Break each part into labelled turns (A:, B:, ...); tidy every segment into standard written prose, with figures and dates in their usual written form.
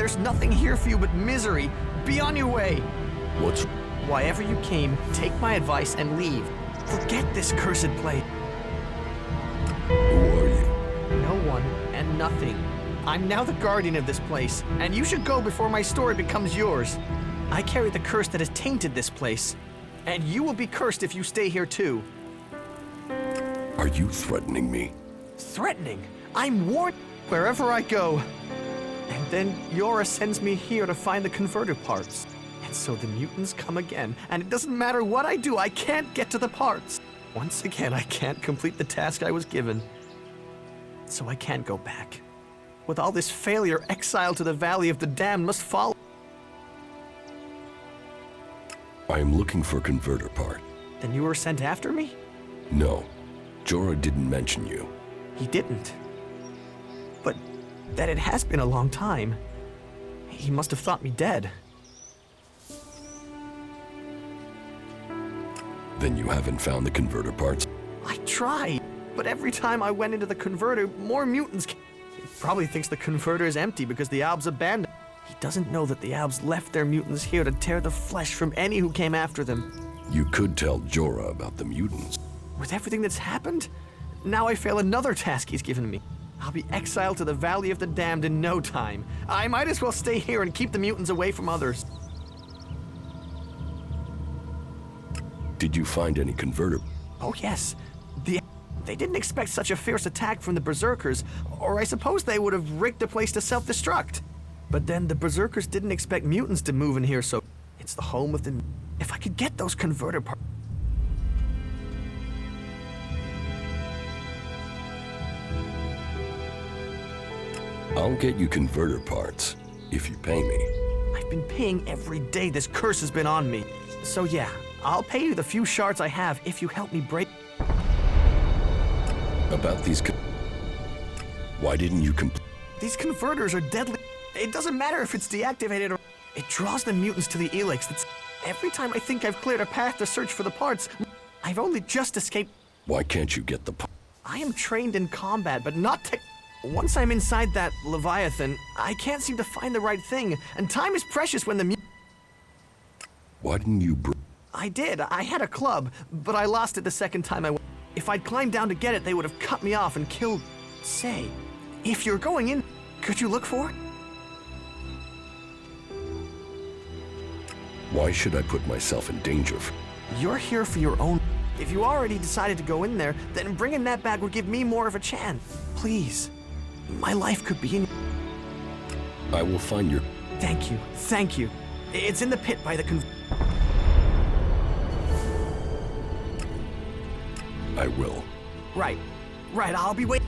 A: There's nothing here for you but misery. Be on your way.
B: What's...
A: Why ever you came, take my advice and leave. Forget this cursed place.
B: Who are you?
A: everyone and nothing. I'm now the guardian of this place, and you should go before my story becomes yours. I carry the curse that has tainted this place, and you will be cursed if you stay here too.
B: Are you threatening me?
A: Threatening? I'm warned wherever I go. And then Yora sends me here to find the converter parts. And so the mutants come again, and it doesn't matter what I do, I can't get to the parts. Once again, I can't complete the task I was given. So I can't go back. With all this failure, exile to the Valley of the Damned must follow.
B: I am looking for converter part.
A: Then you were sent after me?
B: No, Jorah didn't mention you.
A: He didn't. But that it has been a long time. He must have thought me dead.
B: Then you haven't found the converter parts?
A: I tried, but every time I went into the converter, more mutants came. He probably thinks the converter is empty because the Albs abandoned. He doesn't know that the Albs left their mutants here to tear the flesh from any who came after them.
B: You could tell Jorah about the mutants.
A: With everything that's happened, now I fail another task he's given me. I'll be exiled to the Valley of the Damned in no time. I might as well stay here and keep the mutants away from others.
B: Did you find any converter?
A: Oh yes. They didn't expect such a fierce attack from the Berserkers, or I suppose they would have rigged the place to self-destruct. But then the Berserkers didn't expect mutants to move in here, so it's the home of the... If I could get those converter parts...
B: I'll get you converter parts, if you pay me.
A: I've been paying every day this curse has been on me. So yeah, I'll pay you the few shards I have if you help me break...
B: About these Why didn't you
A: These converters are deadly. It doesn't matter if it's deactivated or... It draws the mutants to the ELEX. That's... Every time I think I've cleared a path to search for the parts, I've only just escaped...
B: Why can't you get the
A: I am trained in combat, but not tech... Once I'm inside that Leviathan, I can't seem to find the right thing, and time is precious when the
B: Why didn't you
A: I did. I had a club, but I lost it the second time I went. If I'd climbed down to get it, they would have cut me off and killed... Say, if you're going in, could you look for it?
B: Why should I put myself in danger?
A: You're here for your own... If you already decided to go in there, then bringing that back would give me more of a chance. Please. My life could be in...
B: I will find your...
A: Thank you. Thank you. It's in the pit by the
B: I will.
A: Right. Right, I'll be waiting.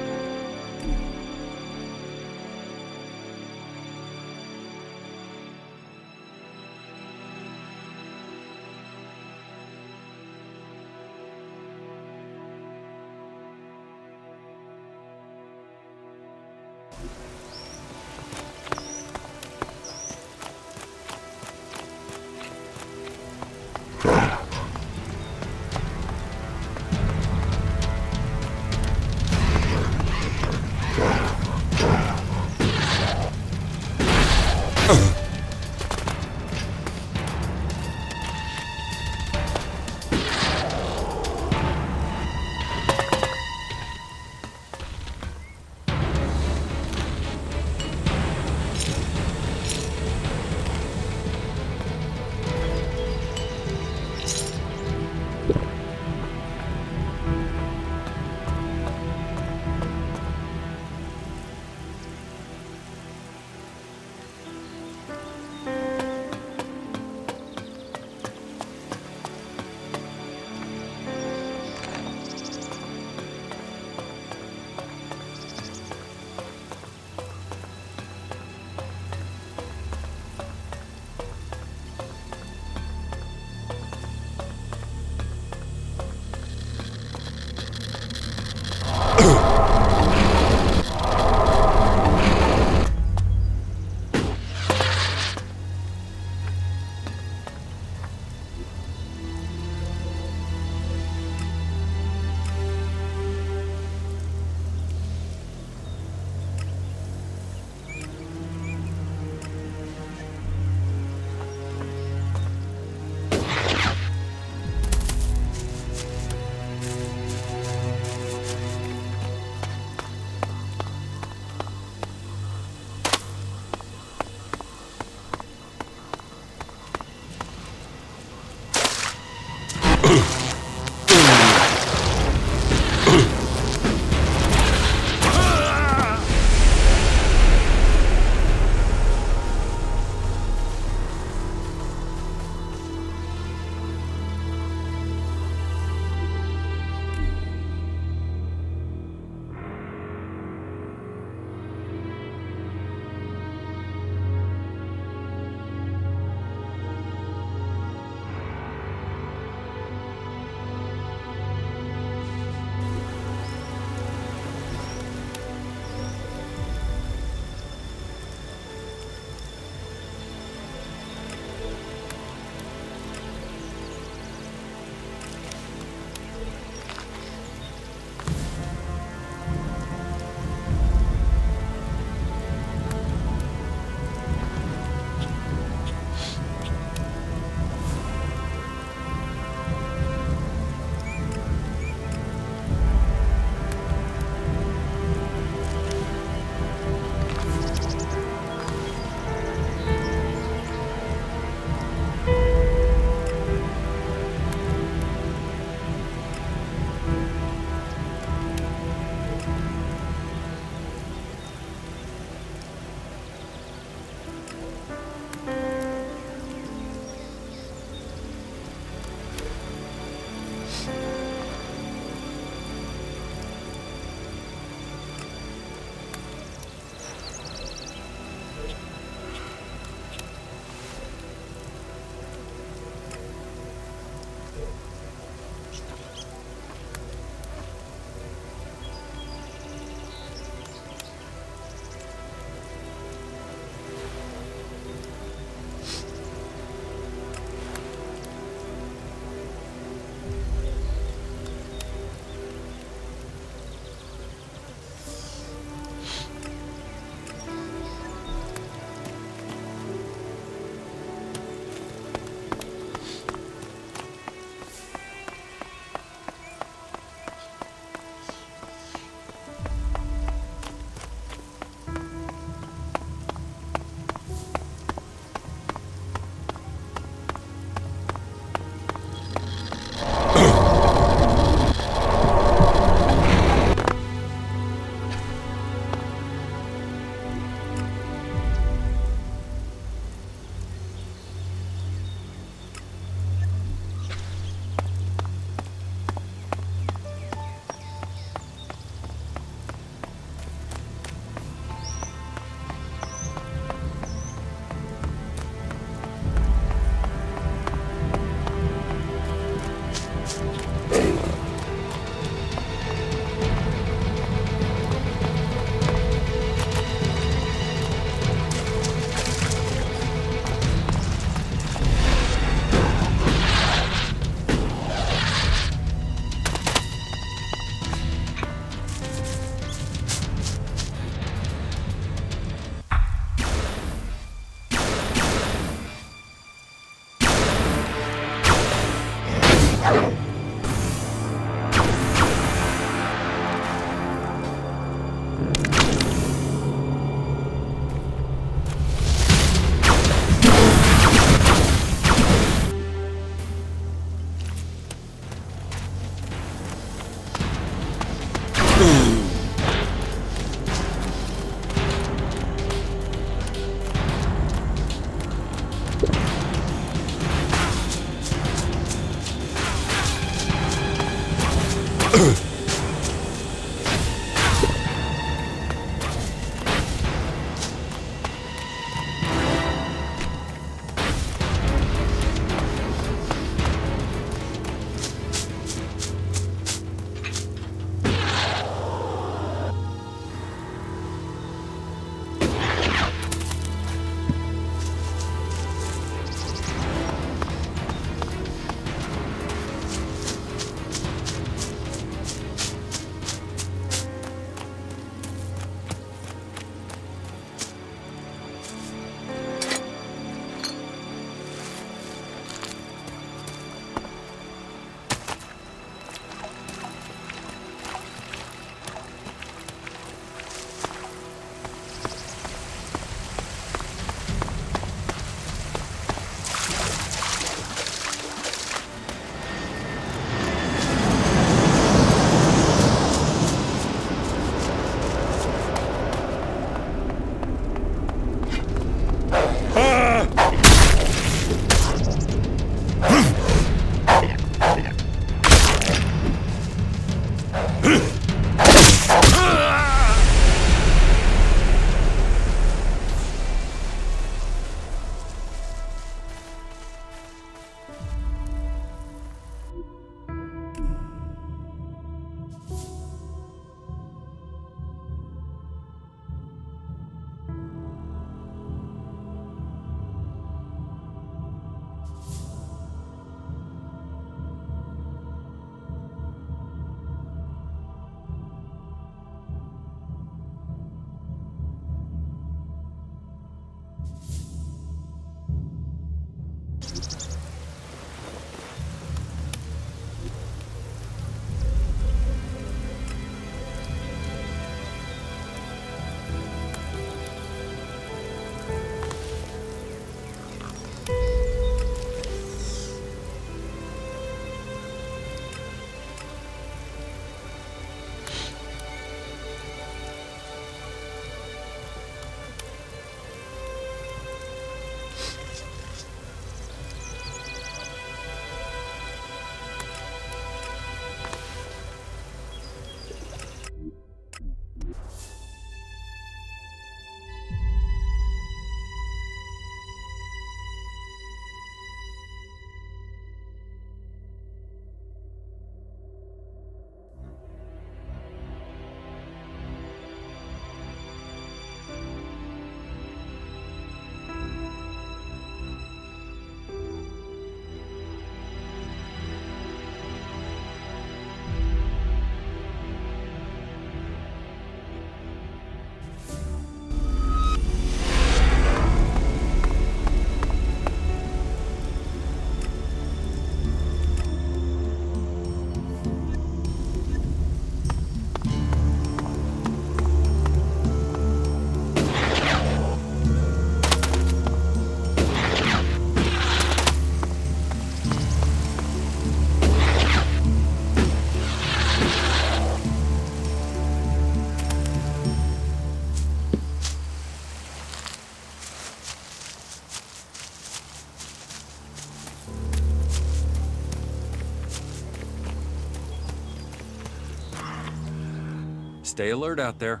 C: Stay alert out there.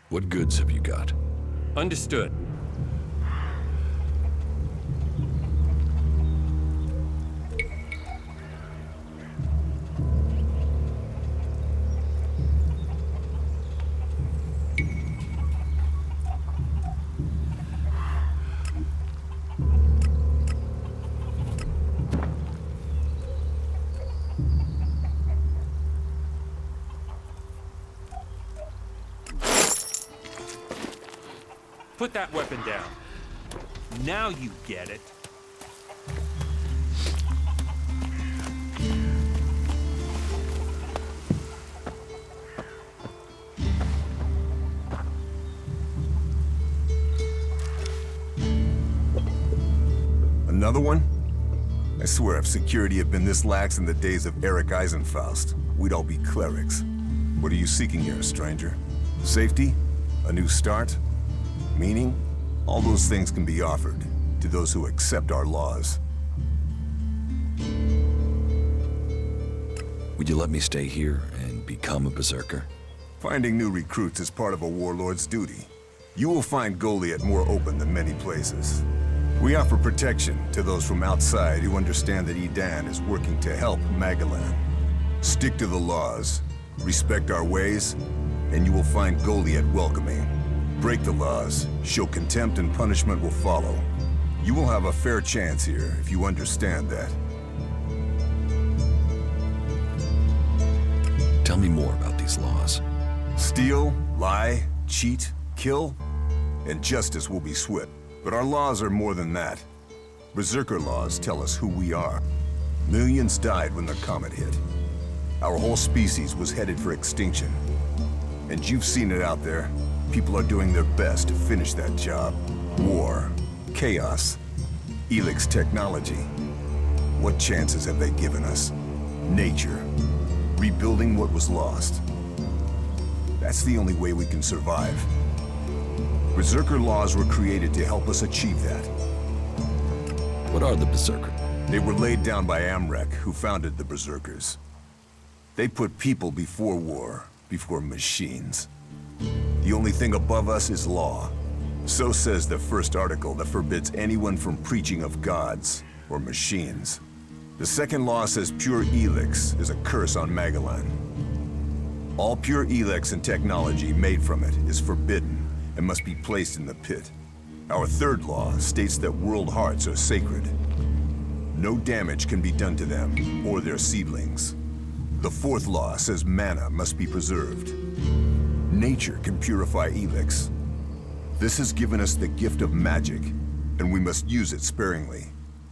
B: What goods have you got?
C: Understood. Put that weapon down. Now you get it.
D: Another one? I swear if security had been this lax in the days of Eric Eisenfaust, we'd all be clerics. What are you seeking here, stranger? Safety? A new start? Meaning? All those things can be offered to those who accept our laws.
B: Would you let me stay here and become a Berserker?
D: Finding new recruits is part of a warlord's duty. You will find Goliad more open than many places. We offer protection to those from outside who understand that Edan is working to help Magalan. Stick to the laws, respect our ways, and you will find Goliad welcoming. Break the laws, show contempt, and punishment will follow. You will have a fair chance here if you understand that.
B: Tell me more about these laws.
D: Steal, lie, cheat, kill, and justice will be swift. But our laws are more than that. Berserker laws tell us who we are. Millions died when the comet hit. Our whole species was headed for extinction. And you've seen it out there. People are doing their best to finish that job. War, chaos, ELEX technology. What chances have they given us? Nature. Rebuilding what was lost. That's the only way we can survive. Berserker laws were created to help us achieve that.
B: What are the Berserker?
D: They were laid down by Amrek, who founded the Berserkers. They put people before war, before machines. The only thing above us is law. So says the first article that forbids anyone from preaching of gods or machines. The second law says pure ELEX is a curse on Magalan. All pure ELEX and technology made from it is forbidden and must be placed in the pit. Our third law states that world hearts are sacred. No damage can be done to them or their seedlings. The fourth law says mana must be preserved. Nature can purify ELEX. This has given us the gift of magic, and we must use it sparingly.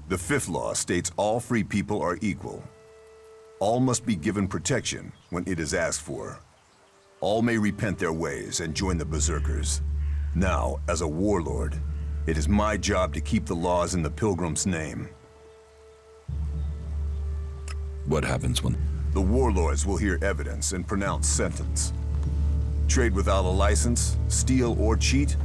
D: The fifth law states all free people are equal. All must be given protection when it is asked for. All may repent their ways and join the Berserkers. Now, as a warlord, it is my job to keep the laws in the Pilgrim's name.
B: What happens when...
D: The warlords will hear evidence and pronounce sentence. Trade without a license, steal or cheat,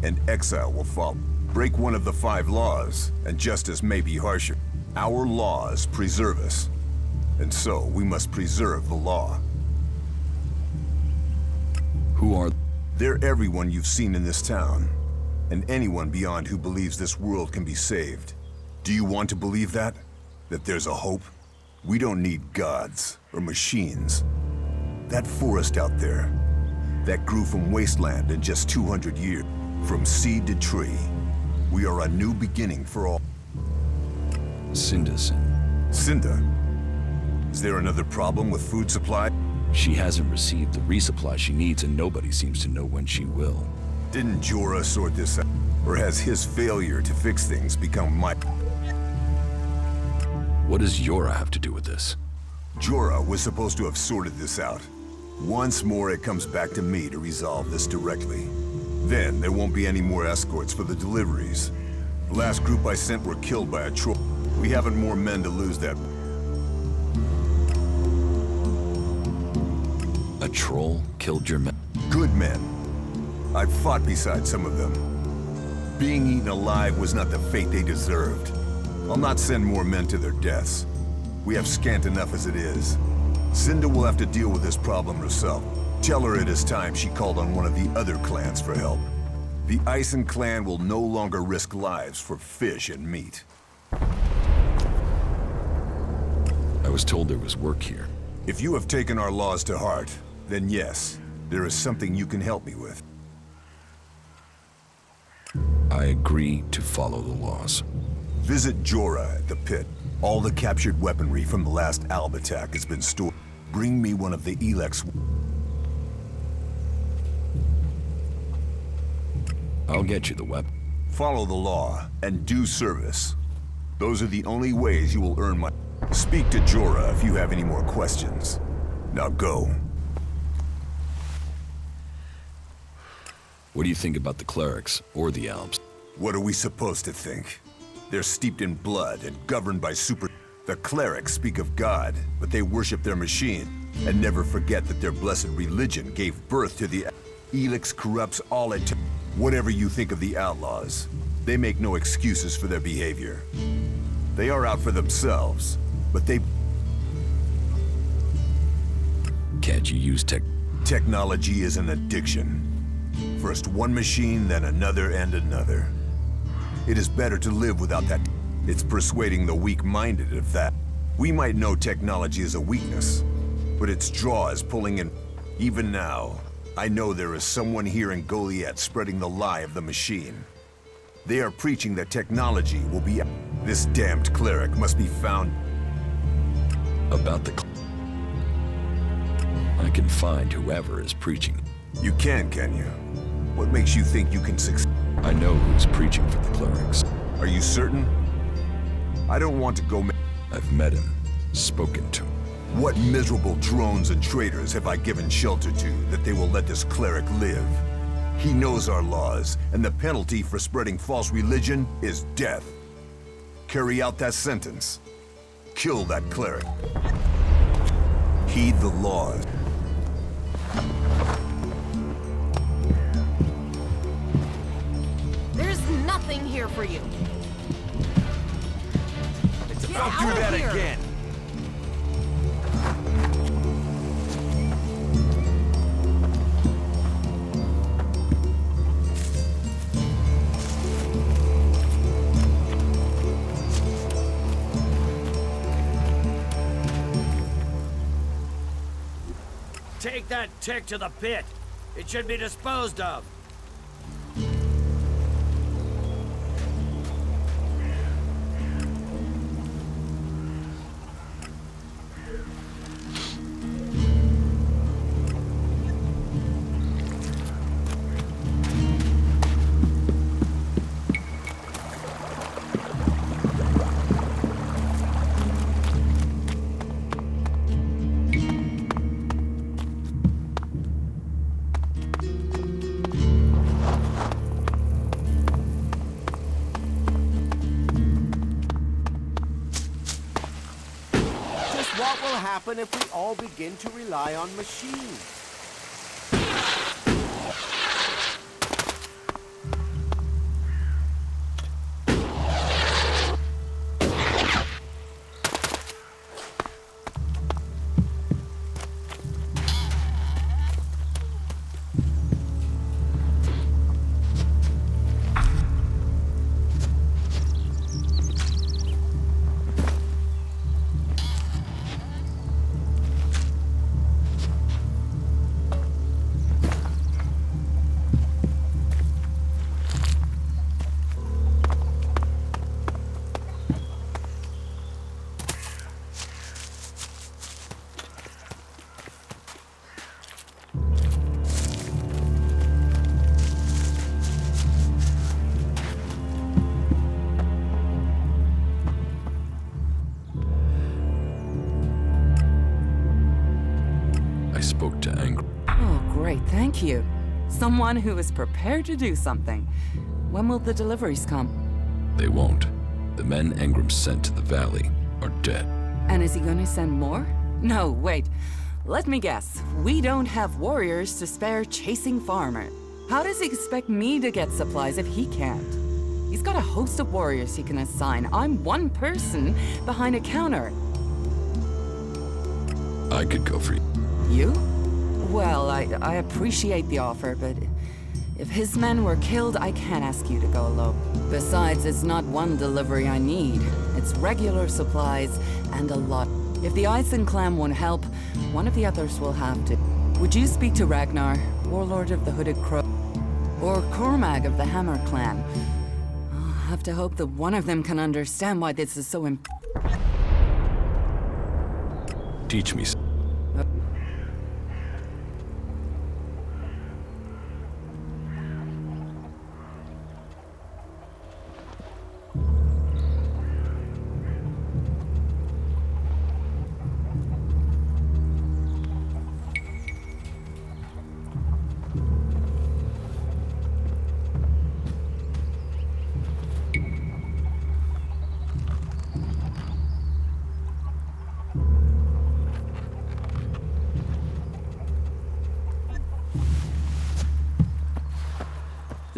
D: and exile will follow. Break one of the 5 laws, and justice may be harsher. Our laws preserve us, and so we must preserve the law.
B: Who are...
D: They're everyone you've seen in this town, and anyone beyond who believes this world can be saved. Do you want to believe that? That there's a hope? We don't need gods or machines. That forest out there, that grew from wasteland in just 200 years, from seed to tree. We are a new beginning for all.
B: Cinda's...
D: Cinda? Is there another problem with food supply?
B: She hasn't received the resupply she needs, and nobody seems to know when she will.
D: Didn't Jorah sort this out? Or has his failure to fix things become my...
B: What does Jorah have to do with this?
D: Jorah was supposed to have sorted this out. Once more, it comes back to me to resolve this directly. Then, there won't be any more escorts for the deliveries. The last group I sent were killed by a troll. We haven't more men to lose that...
B: A troll killed your men?
D: Good men. I've fought beside some of them. Being eaten alive was not the fate they deserved. I'll not send more men to their deaths. We have scant enough as it is. Cinda will have to deal with this problem herself. Tell her it is time she called on one of the other clans for help. The Ison clan will no longer risk lives for fish and meat.
B: I was told there was work here.
D: If you have taken our laws to heart, then yes, there is something you can help me with.
B: I agree to follow the laws.
D: Visit Jorah at the pit. All the captured weaponry from the last Alb attack has been stored. Bring me one of the ELEX.
B: I'll get you the weapon.
D: Follow the law and do service. Those are the only ways you will earn my... Speak to Jorah if you have any more questions. Now go.
B: What do you think about the clerics or the Albs?
D: What are we supposed to think? They're steeped in blood and governed by super... The clerics speak of God, but they worship their machine. And never forget that their blessed religion gave birth to the ELEX corrupts all it. Whatever you think of the outlaws, they make no excuses for their behavior. They are out for themselves, but they...
B: Can't you use
D: Technology is an addiction. First one machine, then another and another. It is better to live without that. It's persuading the weak-minded of that. We might know technology is a weakness, but its draw is pulling in. Even now, I know there is someone here in Goliad spreading the lie of the machine. They are preaching that technology will be... This damned cleric must be found...
B: about the... I can find whoever is preaching.
D: You can you? What makes you think you can succeed?
B: I know who's preaching for the clerics.
D: Are you certain? I don't want to go...
B: I've met him, spoken to him.
D: What miserable drones and traitors have I given shelter to that they will let this cleric live? He knows our laws, and the penalty for spreading false religion is death. Carry out that sentence. Kill that cleric. Heed the laws.
E: There's nothing here for you.
C: Don't do that again.
F: Take that tick to the pit. It should be disposed of.
G: What will happen if we all begin to rely on machines?
H: Thank you. Someone who is prepared to do something. When will the deliveries come?
B: They won't. The men Engram sent to the valley are dead.
H: And is he gonna send more? No, wait. Let me guess. We don't have warriors to spare chasing farmers. How does he expect me to get supplies if he can't? He's got a host of warriors he can assign. I'm one person behind a counter.
B: I could go for you.
H: You? Well, I appreciate the offer, but if his men were killed, I can't ask you to go alone. Besides, it's not one delivery I need. It's regular supplies and a lot. If the Eisen clan won't help, one of the others will have to. Would you speak to Ragnar, warlord of the Hooded Crow, or Cormag of the Hammer clan? I'll have to hope that one of them can understand why this is so
B: Teach me.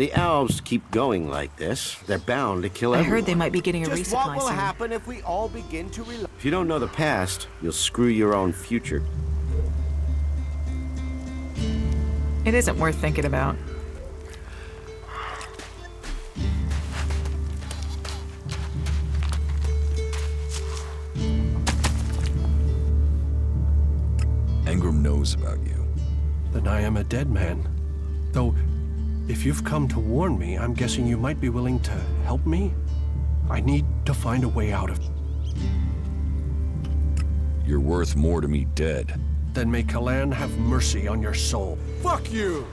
G: The Albs keep going like this, they're bound to kill
E: I
G: everyone.
E: heard they might be getting a
G: Just
E: resupply
G: what will
E: soon.
G: happen if we all begin to rely? If you don't know the past, you'll screw your own future.
E: It isn't worth thinking about.
B: Engram knows about you.
I: Then I am a dead man. Though, if you've come to warn me, I'm guessing you might be willing to help me? I need to find a way out of...
B: You're worth more to me dead.
I: Then may Kalan have mercy on your soul.
J: Fuck you!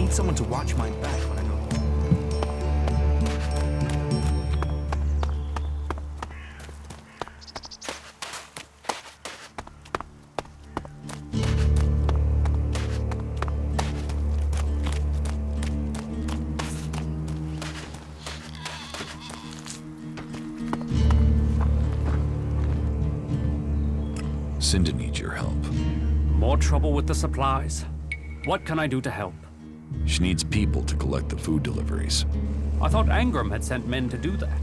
A: Someone to watch my back when I go
B: Cinda needs your help.
K: More trouble with the supplies. What can I do to help?
B: She needs people to collect the food deliveries.
K: I thought Engram had sent men to do that.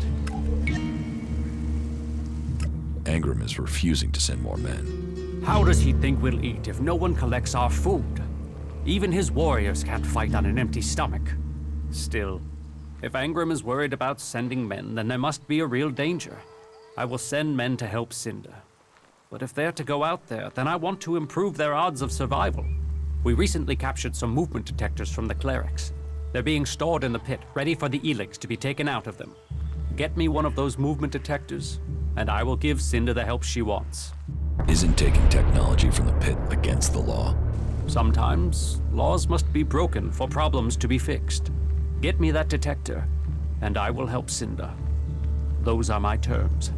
B: Engram is refusing to send more men.
K: How does he think we'll eat if no one collects our food? Even his warriors can't fight on an empty stomach. Still, if Engram is worried about sending men, then there must be a real danger. I will send men to help Cinda. But if they're to go out there, then I want to improve their odds of survival. We recently captured some movement detectors from the clerics. They're being stored in the pit, ready for the ELEX to be taken out of them. Get me one of those movement detectors, and I will give Cinda the help she wants.
B: Isn't taking technology from the pit against the law?
K: Sometimes, laws must be broken for problems to be fixed. Get me that detector, and I will help Cinda. Those are my terms.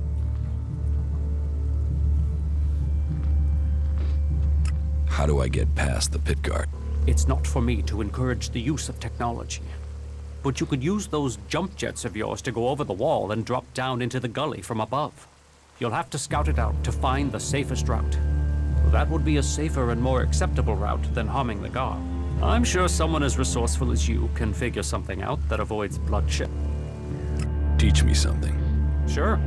B: How do I get past the pit guard?
K: It's not for me to encourage the use of technology. But you could use those jump jets of yours to go over the wall and drop down into the gully from above. You'll have to scout it out to find the safest route. That would be a safer and more acceptable route than harming the guard. I'm sure someone as resourceful as you can figure something out that avoids bloodshed.
B: Teach me something.
K: Sure.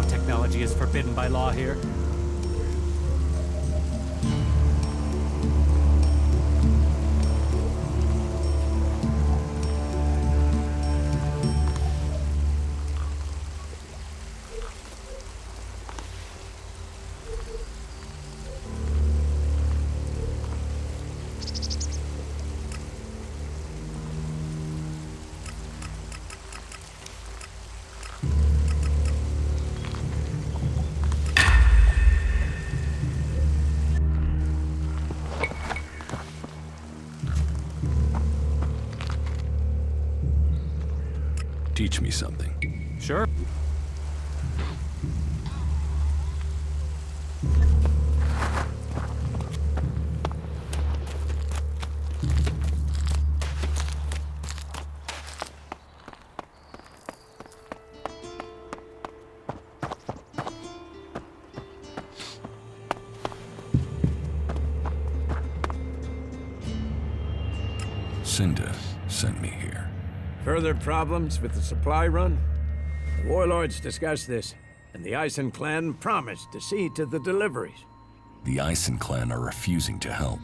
K: Technology is forbidden by law here.
B: teach me something.
C: Sure.
B: Cinda sent me here.
F: Further problems with the supply run? The warlords discussed this, and the Ison clan promised to see to the deliveries.
B: The Ison clan are refusing to help.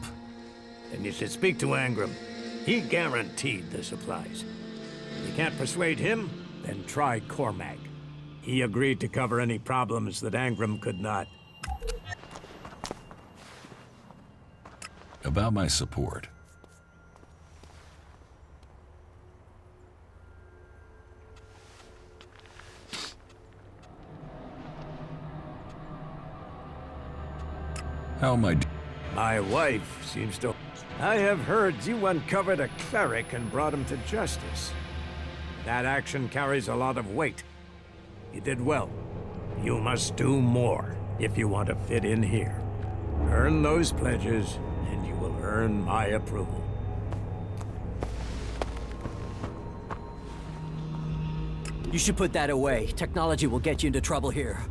F: Then you should speak to Angram. He guaranteed the supplies. If you can't persuade him, then try Cormac. He agreed to cover any problems that Angram could not.
B: About my support. How am I
F: My wife seems to... I have heard you uncovered a cleric and brought him to justice. That action carries a lot of weight. You did well. You must do more if you want to fit in here. Earn those pledges, and you will earn my approval.
J: You should put that away. Technology will get you into trouble here.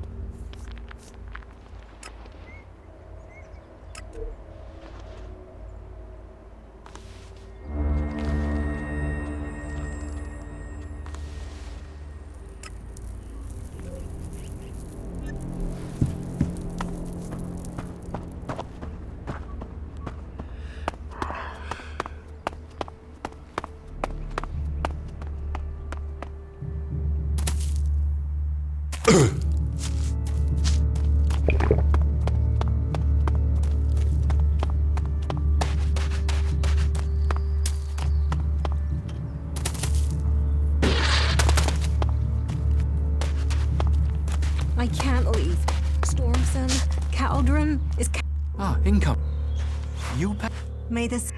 L: I can't leave. Stormson, Caldron is...
A: Income. You
L: May this...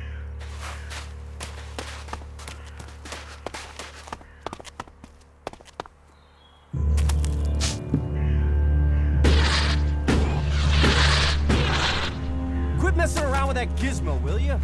A: Quit messing around with that gizmo, will you?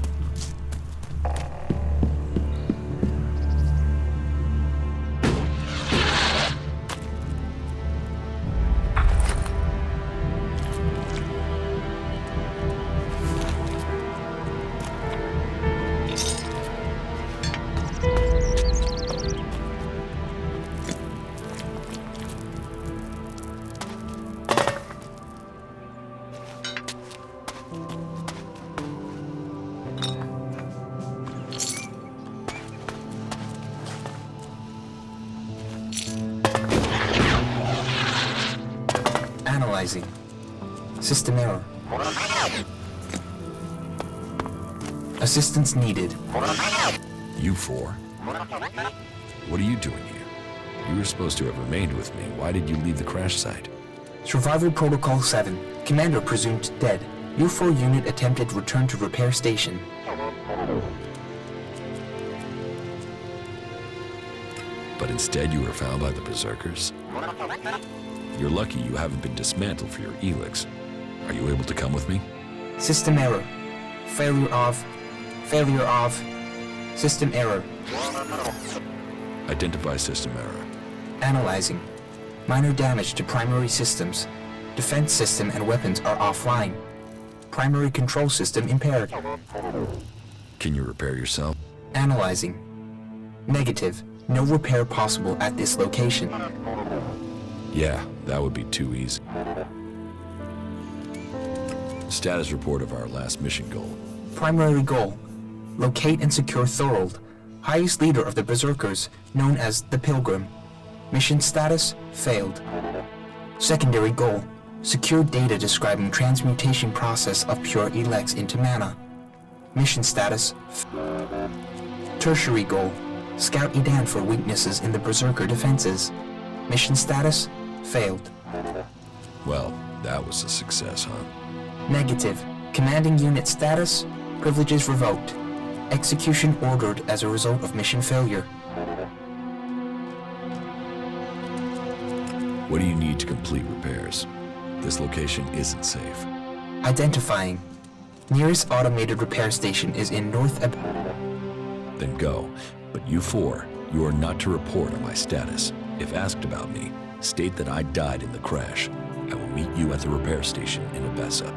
M: Analyzing. System error. Assistance needed.
B: You four? What are you doing here? You were supposed to have remained with me. Why did you leave the crash site?
M: Survival Protocol 7. Commander presumed dead. U4 unit attempted return to repair station.
B: But instead you were found by the Berserkers? You're lucky you haven't been dismantled for your ELEX. Are you able to come with me?
M: System error. Failure of. System error.
B: Identify system error.
M: Analyzing. Minor damage to primary systems. Defense system and weapons are offline. Primary control system impaired.
B: Can you repair yourself?
M: Analyzing. Negative. No repair possible at this location.
B: Yeah, that would be too easy. Status report of our last mission goal.
M: Primary goal. Locate and secure Thorold, highest leader of the Berserkers, known as the Pilgrim. Mission status, failed. Secondary goal. Secure data describing transmutation process of pure ELEX into mana. Mission status, tertiary goal. Scout Edan for weaknesses in the Berserker defenses. Mission status, failed.
B: Well, that was a success, huh?
M: Negative. Commanding unit status, privileges revoked. Execution ordered as a result of mission failure.
B: What do you need to complete repairs? This location isn't safe.
M: Identifying. Nearest automated repair station is in
B: Then go. But you four, you are not to report on my status. If asked about me, state that I died in the crash. I will meet you at the repair station in Abessa.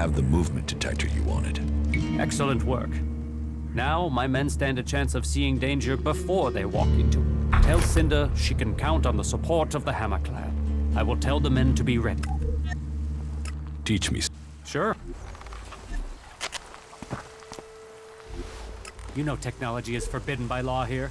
B: The movement detector you wanted.
K: Excellent work. Now, my men stand a chance of seeing danger before they walk into it. Tell Cinder she can count on the support of the Hammer Clan. I will tell the men to be ready.
B: Teach me.
K: Sure. You know technology is forbidden by law here.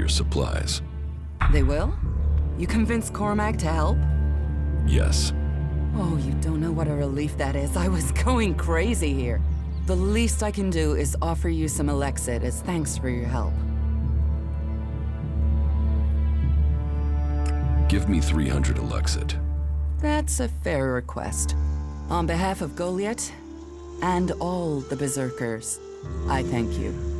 B: Supplies.
H: They will? You convinced Cormac to help?
B: Yes.
H: Oh, you don't know what a relief that is. I was going crazy here. The least I can do is offer you some Elexit as thanks for your help.
B: Give me 300 Elexit.
H: That's a fair request. On behalf of Goliad and all the Berserkers, I thank you.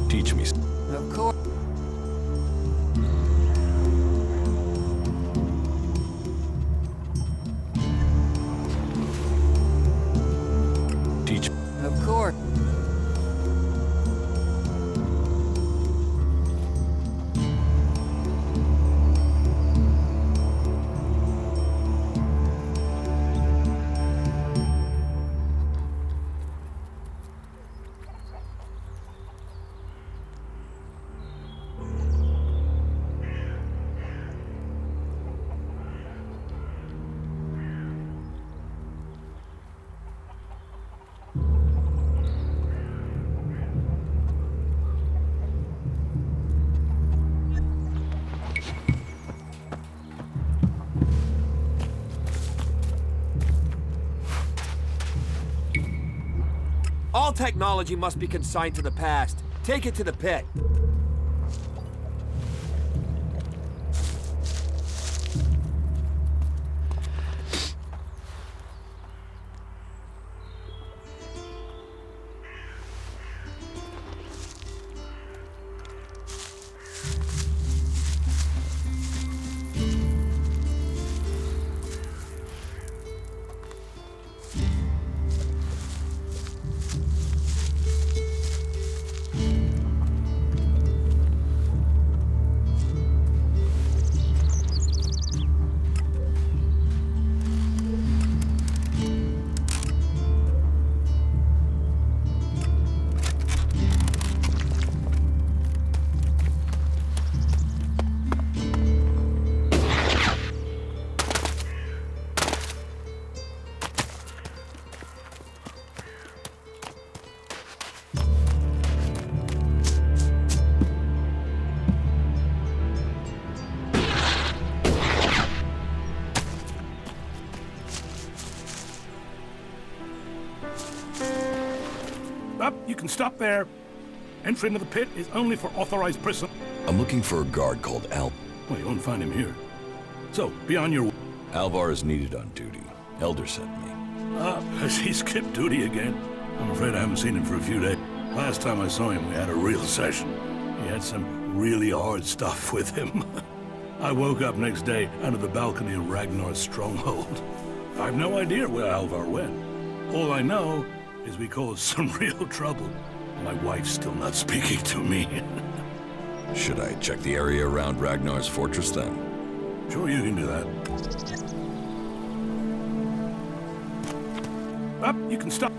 B: Teach me.
H: Of course.
N: All technology must be consigned to the past. Take it to the pit.
O: You can stop there. Entry into the pit is only for authorized personnel.
B: I'm looking for a guard called Al.
O: Well, you won't find him here. So, be on your way.
B: Alvar is needed on duty. Elder sent me.
O: Has he skipped duty again? I'm afraid I haven't seen him for a few days. Last time I saw him, we had a real session. He had some really hard stuff with him. I woke up next day under the balcony of Ragnar's stronghold. I've no idea where Alvar went. All I know is we caused some real trouble. My wife's still not speaking to me.
B: Should I check the area around Ragnar's fortress then?
O: Sure, you can do that. You can stop.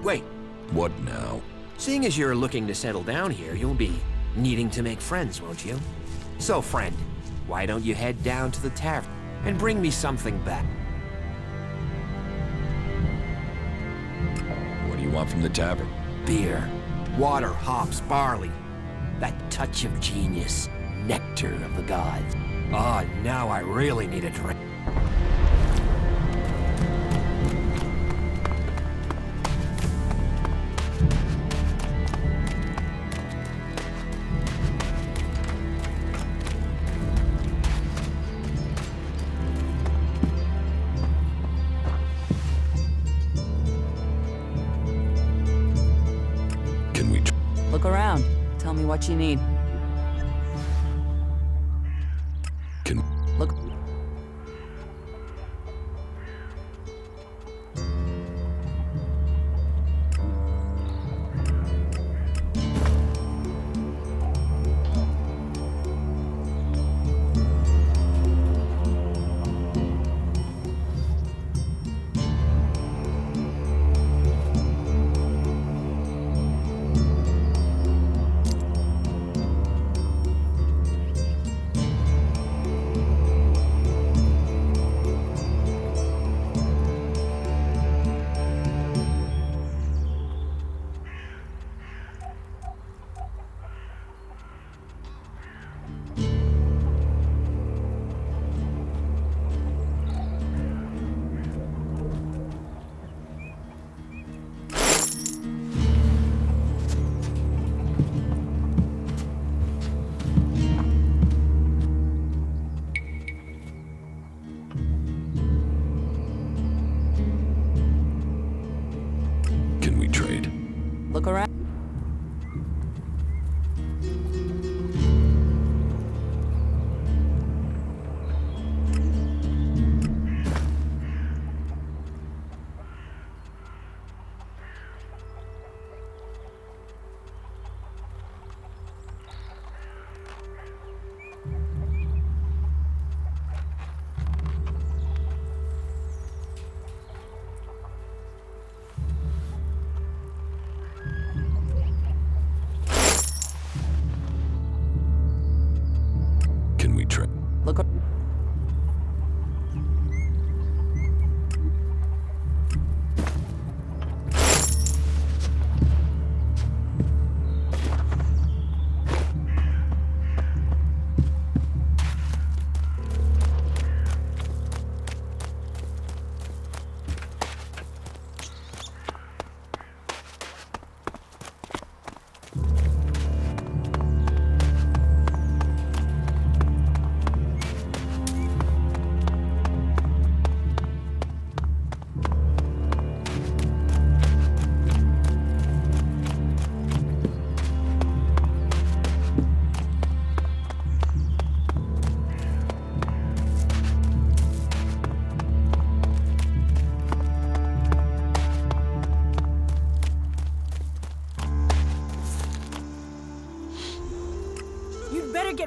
N: Wait.
B: What now?
N: Seeing as you're looking to settle down here, you'll be needing to make friends, won't you? So, friend, why don't you head down to the tavern and bring me something back?
B: What do you want from the tavern?
N: Beer, water, hops, barley. That touch of genius, nectar of the gods. Ah, now I really need a drink.
H: Look around. Tell me what you need. Look. Look around.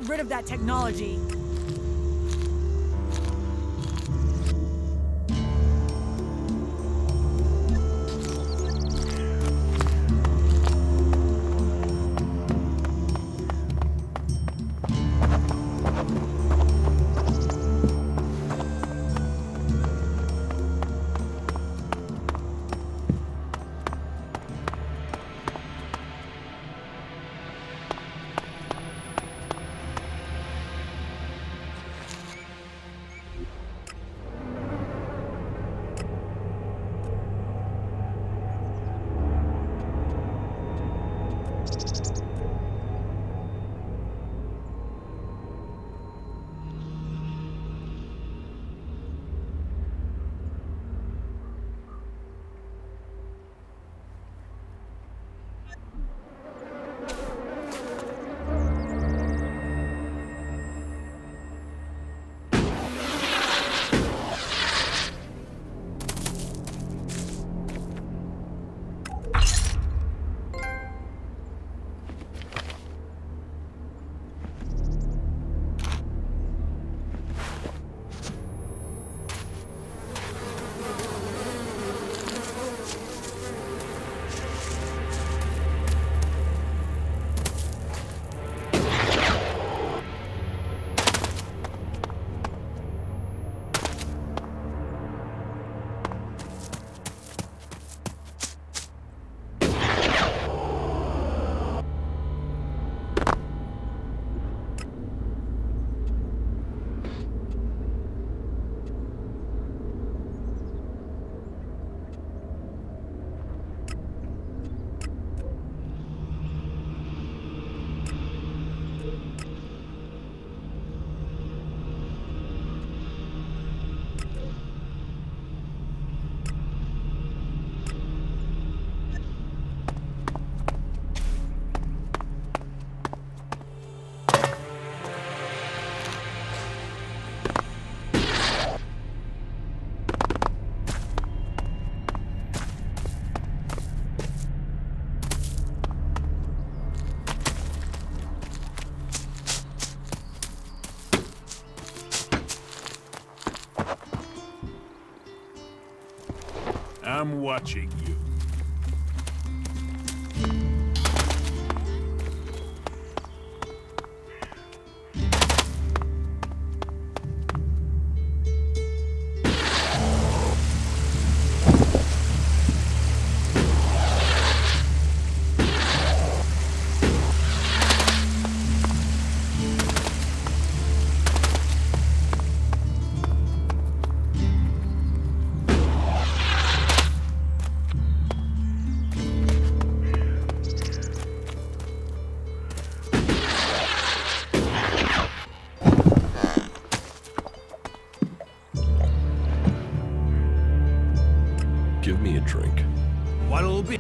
P: rid of that technology.
Q: I'm watching you.
B: Give me a drink.
F: What'll be?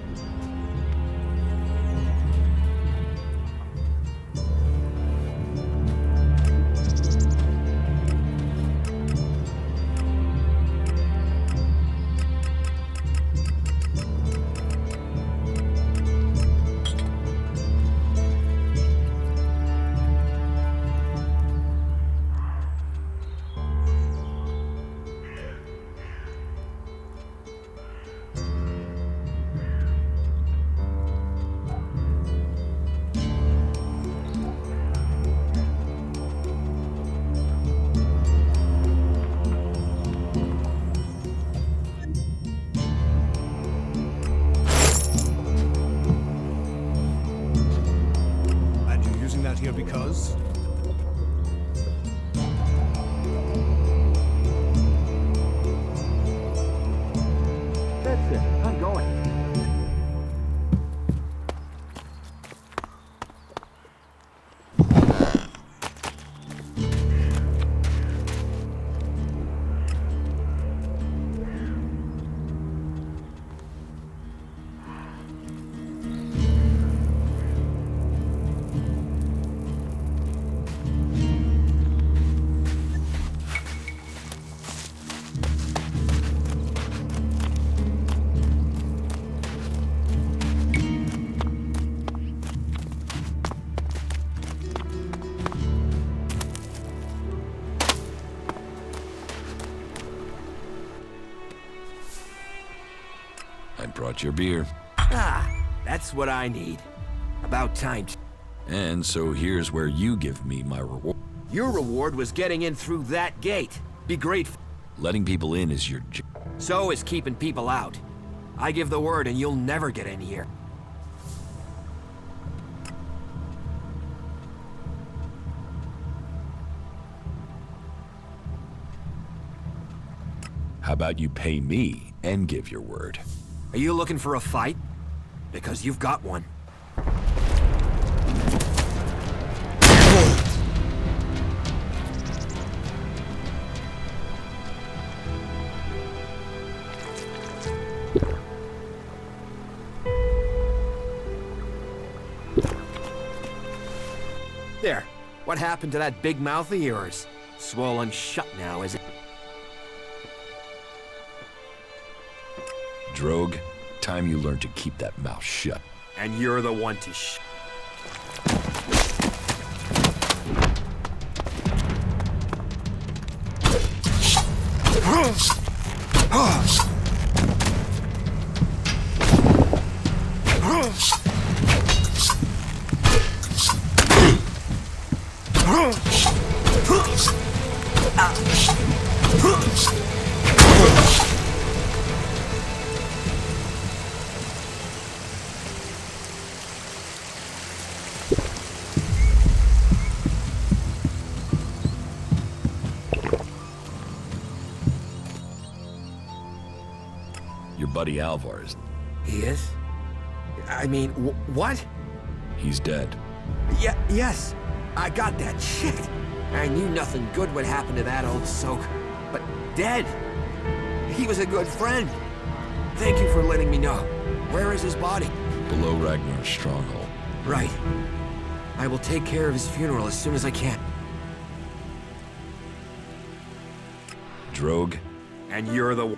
B: brought your beer.
N: Ah, that's what I need. About time.
B: And so here's where you give me my reward.
N: Your reward was getting in through that gate. Be grateful.
B: Letting people in is your job.
N: So is keeping people out. I give the word and you'll never get in here.
B: How about you pay me and give your word?
N: Are you looking for a fight? Because you've got one. There. What happened to that big mouth of yours? Swollen shut now, is it?
B: Drogue, time you learn to keep that mouth shut.
N: And you're the one to
B: Your buddy Alvar's.
N: He is? I mean, what?
B: He's dead.
N: Yes. I got that. Shit. I knew nothing good would happen to that old soak. But dead. He was a good friend. Thank you for letting me know. Where is his body?
B: Below Ragnar's stronghold.
N: Right. I will take care of his funeral as soon as I can.
B: Drogue.
N: And you're the...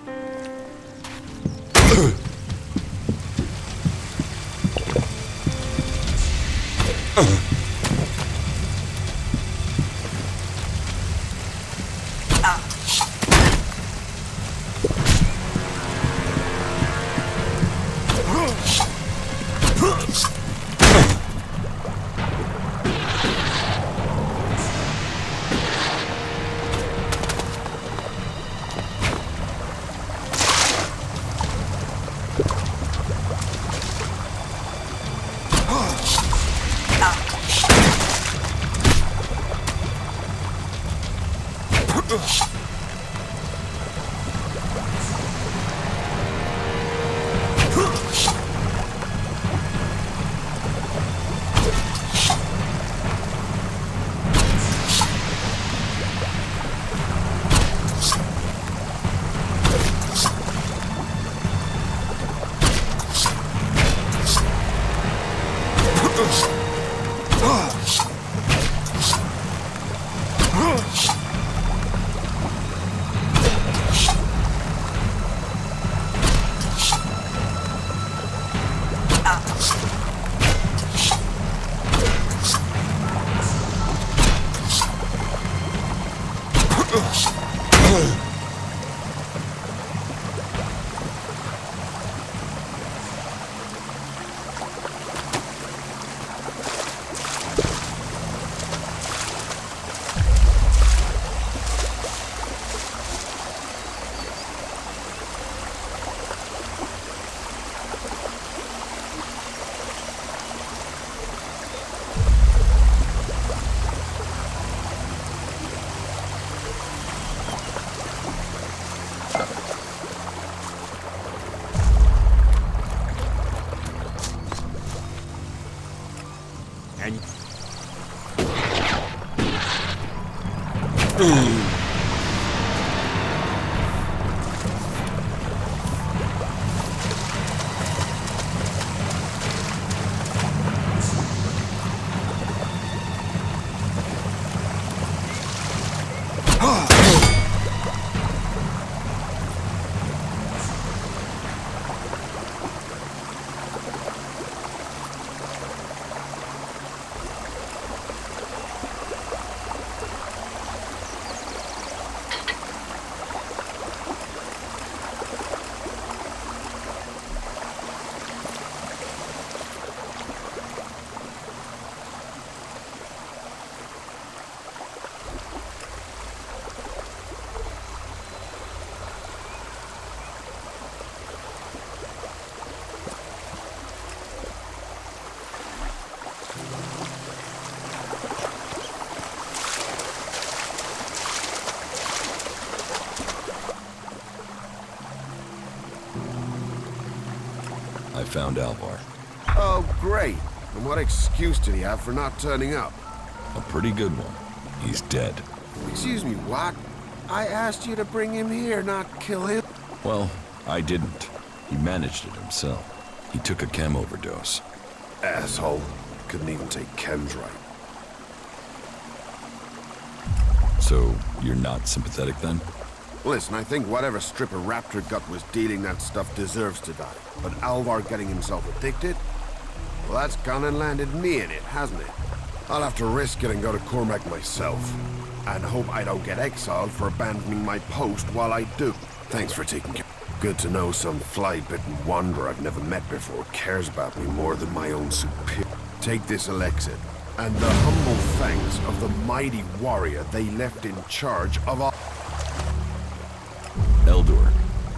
B: I found Alvar.
P: Oh, great. And what excuse did he have for not turning up?
B: A pretty good one. He's dead.
P: Excuse me, what? I asked you to bring him here, not kill him.
B: Well, I didn't. He managed it himself. He took a chem overdose.
P: Asshole. Couldn't even take chems right.
B: So, you're not sympathetic then?
P: Listen, I think whatever stripper raptor gut was dealing that stuff deserves to die. But Alvar getting himself addicted? Well, that's gone and landed me in it, hasn't it? I'll have to risk it and go to Cormac myself. And hope I don't get exiled for abandoning my post while I do. Thanks for taking care. Good to know some fly-bitten wanderer I've never met before cares about me more than my own superior. Take this Elexit, and the humble thanks of the mighty warrior they left in charge of all...
B: Eldor,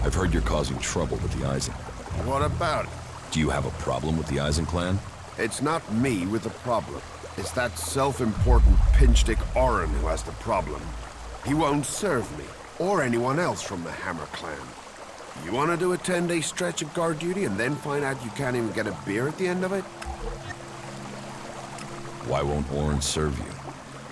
B: I've heard you're causing trouble with the Eisen.
P: What about it?
B: Do you have a problem with the Eisen clan?
P: It's not me with the problem. It's that self-important pinchstick Orin who has the problem. He won't serve me, or anyone else from the Hammer clan. You want to do a 10-day stretch of guard duty and then find out you can't even get a beer at the end of it?
B: Why won't Orin serve you?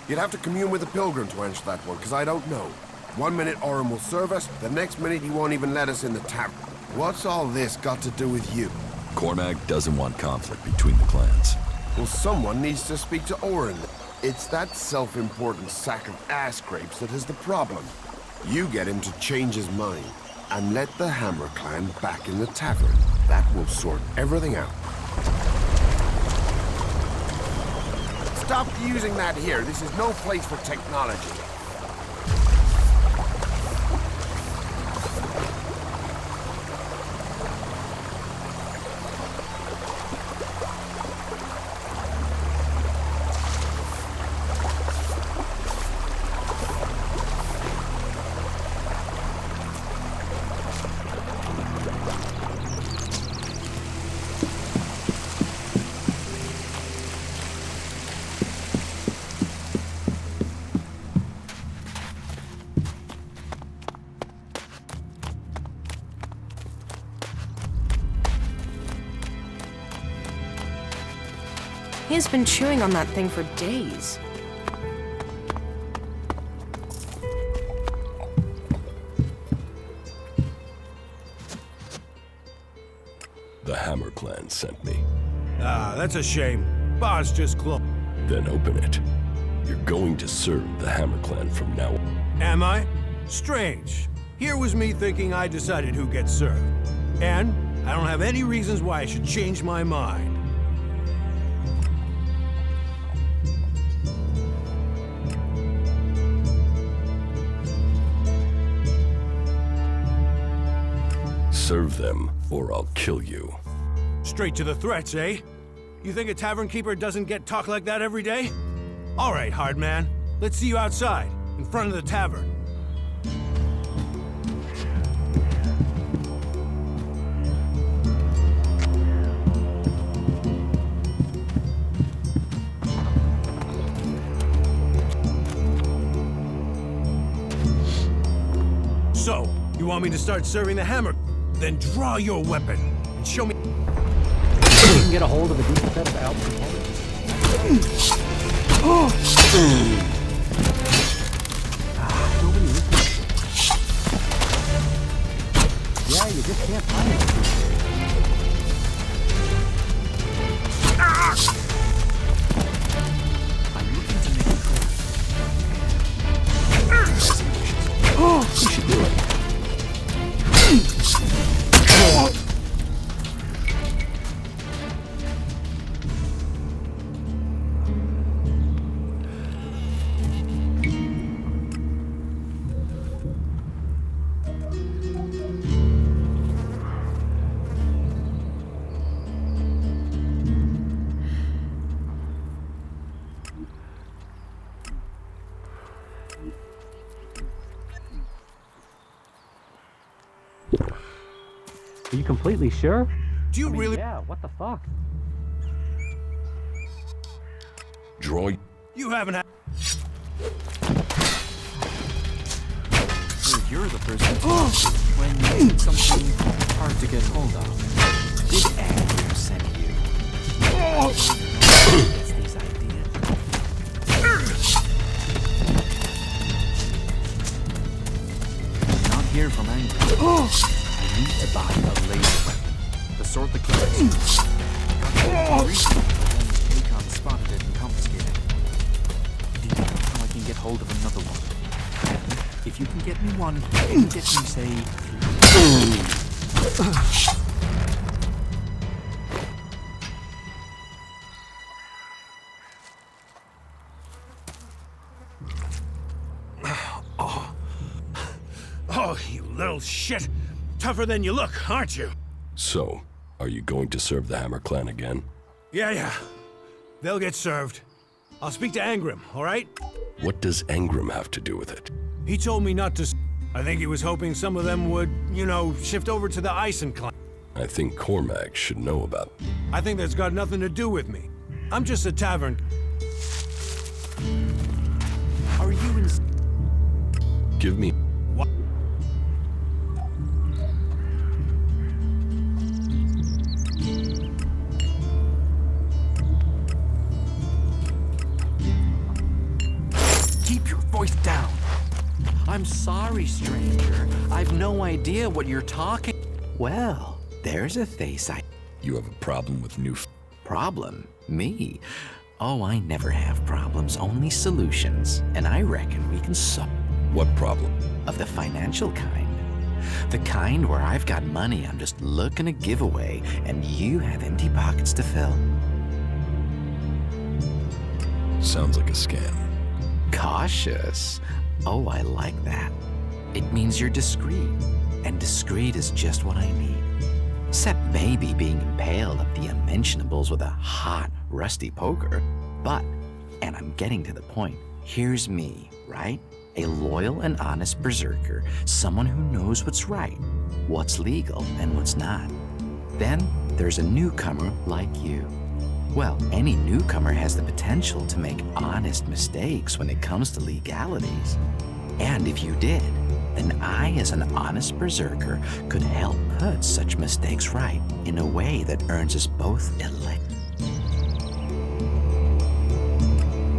P: You'd have to commune with the Pilgrim to answer that one, because I don't know. One minute Orin will serve us, the next minute he won't even let us in the tavern. What's all this got to do with you?
B: Cormac doesn't want conflict between the clans.
P: Well, someone needs to speak to Orin. It's that self-important sack of ass grapes that is the problem. You get him to change his mind, and let the Hammer clan back in the tavern. That will sort everything out. Stop using that here. This is no place for technology.
Q: He's been chewing on that thing for days.
B: The Hammer clan sent me.
F: Ah, that's a shame. Boss just closed.
B: Then open it. You're going to serve the Hammer clan from now on.
F: Am I? Strange. Here was me thinking I decided who gets served. And I don't have any reasons why I should change my mind.
B: Serve them, or I'll kill you.
F: Straight to the threats, eh? You think a tavern keeper doesn't get talk like that every day? All right, hard man. Let's see you outside, in front of the tavern. So, you want me to start serving the Hammer? Then draw your weapon and show me.
K: You can get a hold of a decent set of Albs components. Nobody listens. Yeah, you just can't find it. I'm looking to make a clear. You should do it. Are you completely sure?
F: Do you really?
K: Yeah, what the fuck?
B: Droid.
F: You haven't had.
A: You're the person to when you need something hard to get hold of.
R: did Angram send you? Gets these ideas. I'm not here from Angram. I need to buy a laser weapon. The sort the clerics use. Akon spotted it and confiscated it. Do you know how I can get hold of another one? If you can get me one, can you get me, say,
F: Oh, you little shit! Tougher than you look, aren't you?
B: So, are you going to serve the Hammer Clan again?
F: Yeah. They'll get served. I'll speak to Angram, all right?
B: What does Angram have to do with it?
F: He told me not to. I think he was hoping some of them would, shift over to the Ison clan.
B: I think Cormac should know about it.
F: I think that's got nothing to do with me. I'm just a tavern.
R: Are you in...
B: Give me...
F: What?
R: Keep your voice down. I'm sorry, stranger. I've no idea what you're talking... Well, there's a face I...
B: You have a problem with new...
R: Problem? Me? Oh, I never have problems, only solutions. And I reckon we can solve...
B: What problem?
R: Of the financial kind. The kind where I've got money I'm just looking to give away, and you have empty pockets to fill.
B: Sounds like a scam.
R: Cautious. Oh, I like that. It means you're discreet, and discreet is just what I need. Except maybe being impaled up the unmentionables with a hot, rusty poker. But, and I'm getting to the point, here's me, right? A loyal and honest berserker, someone who knows what's right, what's legal and what's not. Then there's a newcomer like you. Well, any newcomer has the potential to make honest mistakes when it comes to legalities. And if you did, then I, as an honest berserker, could help put such mistakes right in a way that earns us both elect.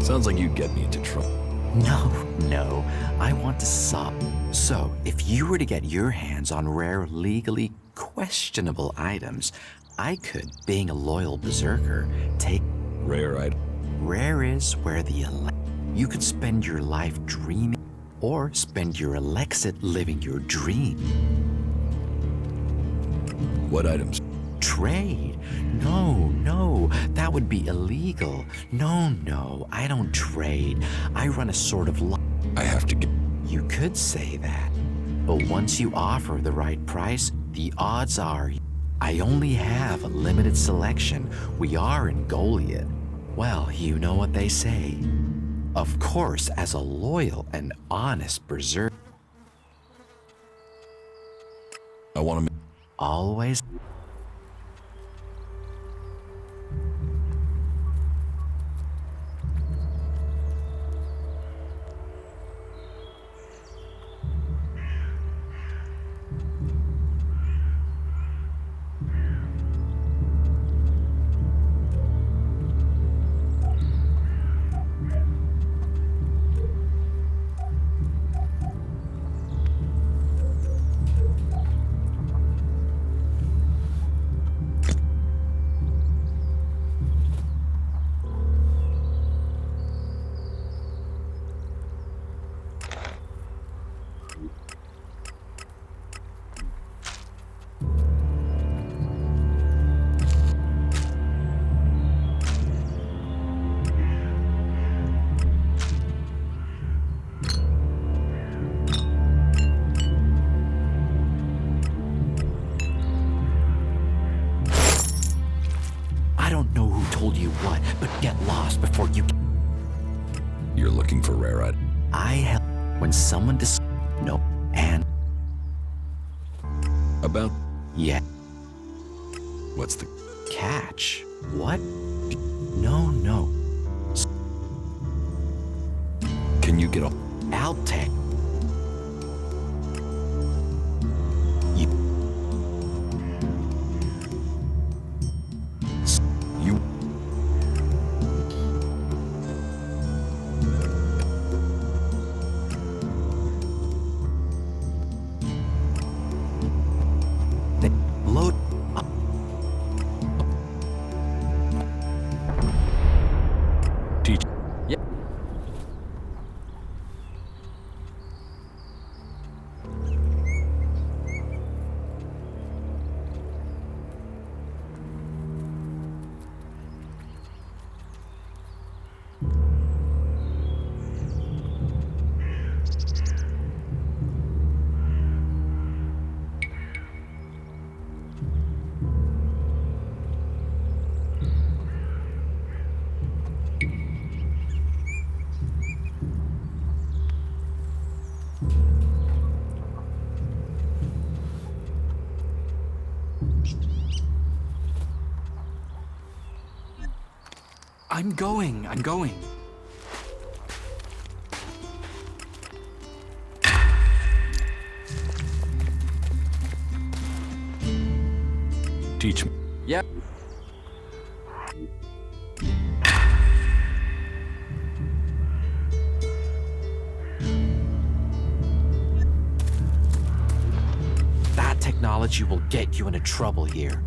B: Sounds like you'd get me into trouble.
R: No, I want to solve. So, if you were to get your hands on rare, legally questionable items, I could, being a loyal berserker, take...
B: Rare item?
R: Rare is where the you could spend your life dreaming, or spend your elexit living your dream.
B: What items?
R: Trade. No, that would be illegal. No, I don't trade. I run a sort of
B: I have to get...
R: You could say that, but once you offer the right price, the odds are I only have a limited selection. We are in Goliad. Well, you know what they say. Of course, as a loyal and honest berserker.
B: I want to...
R: Always... told you what, but get lost before you...
B: You're looking for rare items?
R: I help when someone No, and...
B: About?
R: Yeah.
B: What's the...
R: Catch? What? No.
B: Can you get off?
R: Altec.
K: I'm going.
B: Teach me.
K: Yep.
R: That technology will get you into trouble here.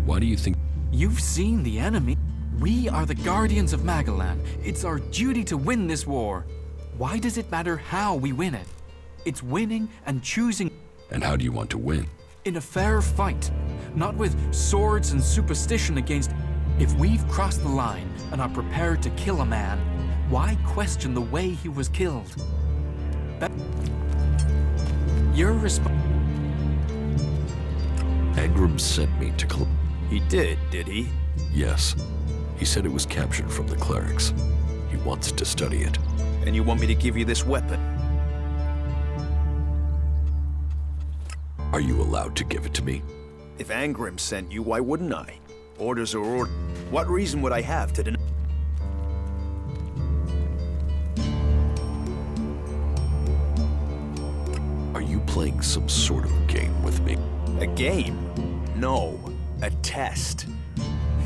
B: Why do you think...
K: You've seen the enemy. We are the guardians of Magalan. It's our duty to win this war. Why does it matter how we win it? It's winning and choosing.
B: And how do you want to win?
K: In a fair fight, not with swords and superstition against... If we've crossed the line and are prepared to kill a man, why question the way he was killed? Your response...
B: Angrim sent me to...
S: He did he?
B: Yes. He said it was captured from the clerics. He wants to study it.
S: And you want me to give you this weapon?
B: Are you allowed to give it to me?
S: If Angrim sent you, why wouldn't I? Orders are orders. What reason would I have to deny?
B: Are you playing some sort of game with me?
S: A game? No. A test.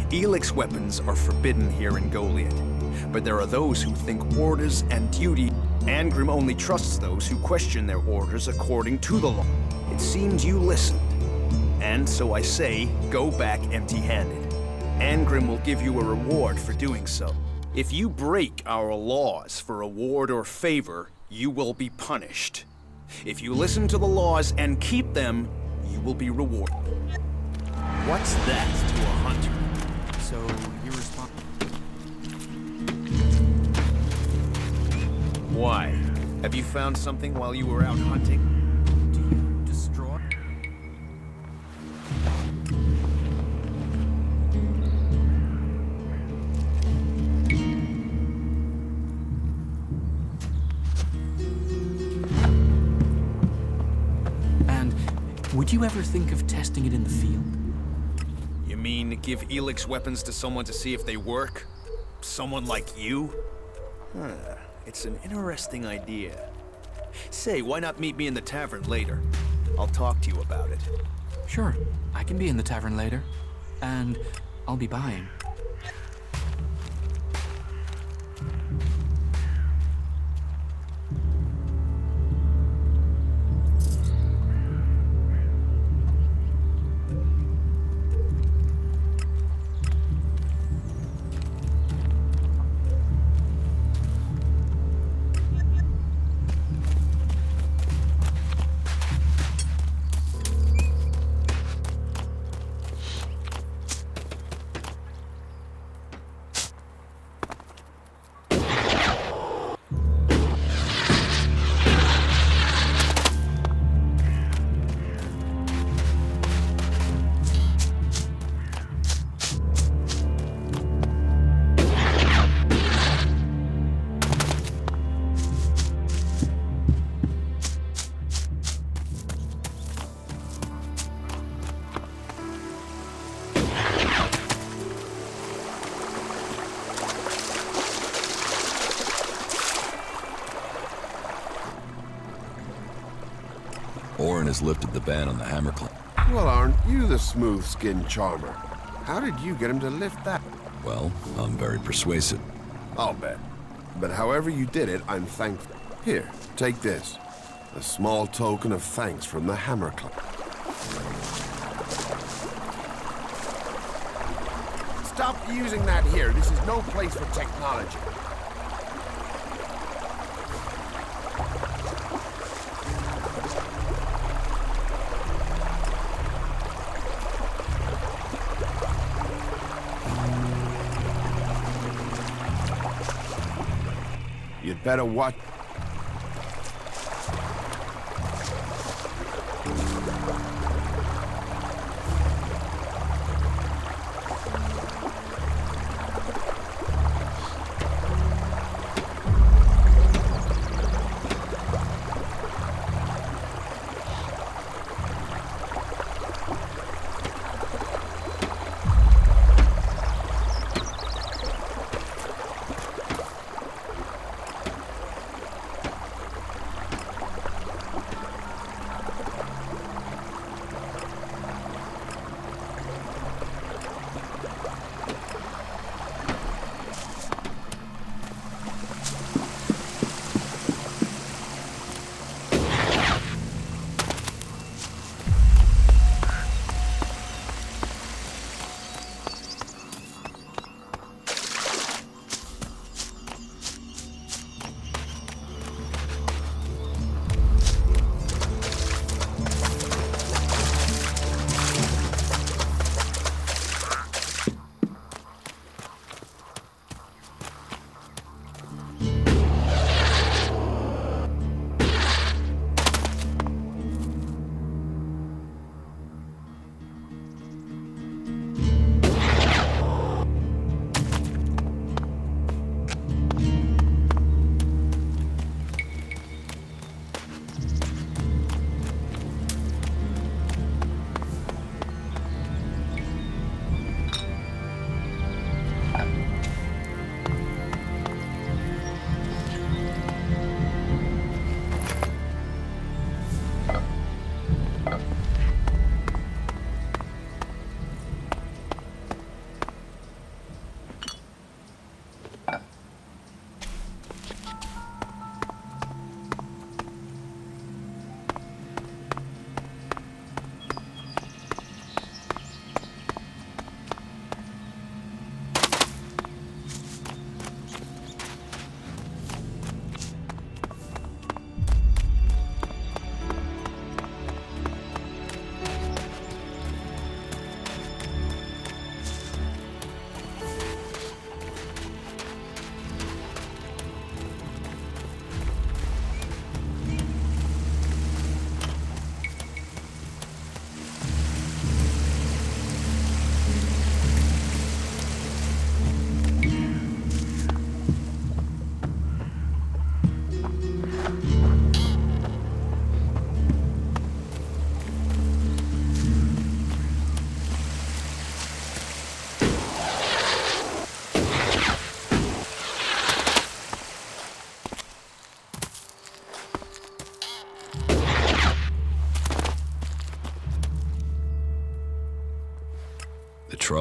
S: ELEX weapons are forbidden here in Goliad, but there are those who think orders and duty. Angrim only trusts those who question their orders according to the law. It seems you listened, and so I say, go back empty-handed. Angrim will give you a reward for doing so. If you break our laws for reward or favor, you will be punished. If you listen to the laws and keep them, you will be rewarded. What's that to a hunter? So, you're responsible. Why? Have you found something while you were out hunting? Do you destroy?
K: And would you ever think of testing it in the field?
S: You mean give ELEX weapons to someone to see if they work? Someone like you? It's an interesting idea. Say, why not meet me in the tavern later? I'll talk to you about it.
K: Sure, I can be in the tavern later. And I'll be buying.
B: Orin has lifted the ban on the hammer club.
P: Well, aren't you the smooth-skinned charmer? How did you get him to lift that?
B: Well, I'm very persuasive.
P: I'll bet. But however you did it, I'm thankful. Here, take this. A small token of thanks from the Hammer Club. Stop using that here. This is no place for technology. You'd better watch.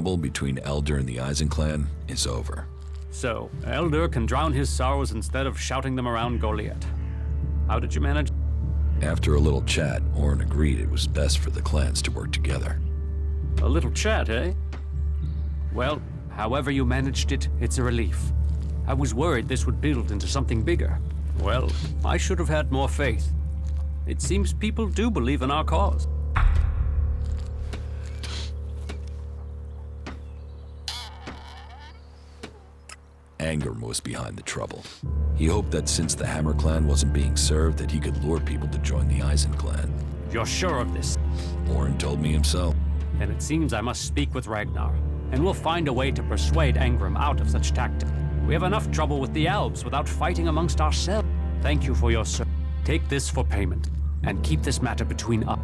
B: trouble between Elder and the Eisen clan is over.
K: So, Elder can drown his sorrows instead of shouting them around Goliad. How did you manage?
B: After a little chat, Orin agreed it was best for the clans to work together.
K: A little chat, eh? Well, however you managed it, it's a relief. I was worried this would build into something bigger. Well, I should have had more faith. It seems people do believe in our cause.
B: Angram was behind the trouble. He hoped that since the Hammer clan wasn't being served, that he could lure people to join the Eisen clan.
K: You're sure of this?
B: Orin told me himself.
K: Then it seems I must speak with Ragnar, and we'll find a way to persuade Angram out of such tactic. We have enough trouble with the Albs without fighting amongst ourselves. Thank you for your service. Take this for payment, and keep this matter between us.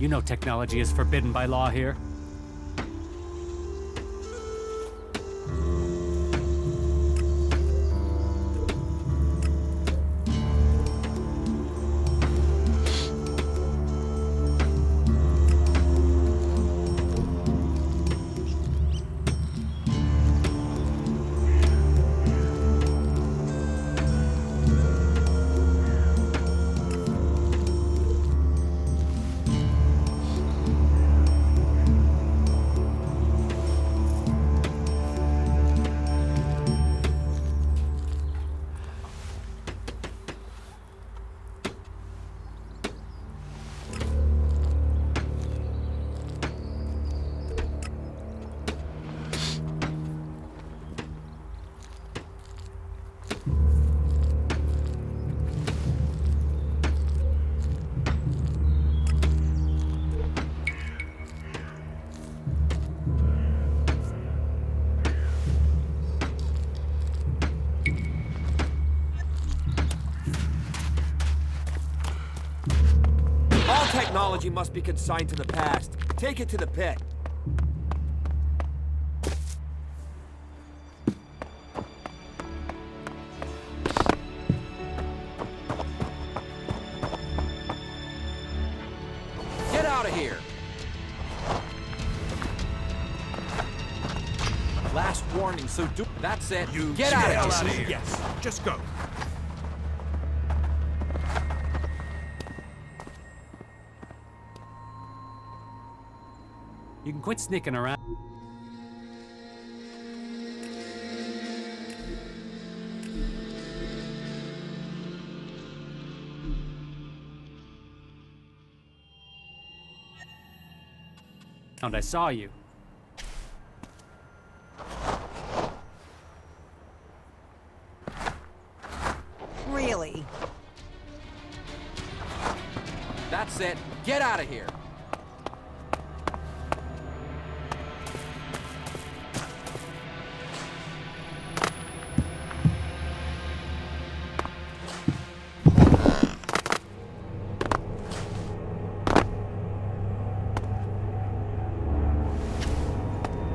K: You know technology is forbidden by law here.
N: Technology must be consigned to the past. Take it to the pit. Get out of here! Last warning, so do... That's it. Get out of here!
C: Yes, just go.
K: You can quit sneaking around. And I saw you.
L: Really?
N: That's it. Get out of here!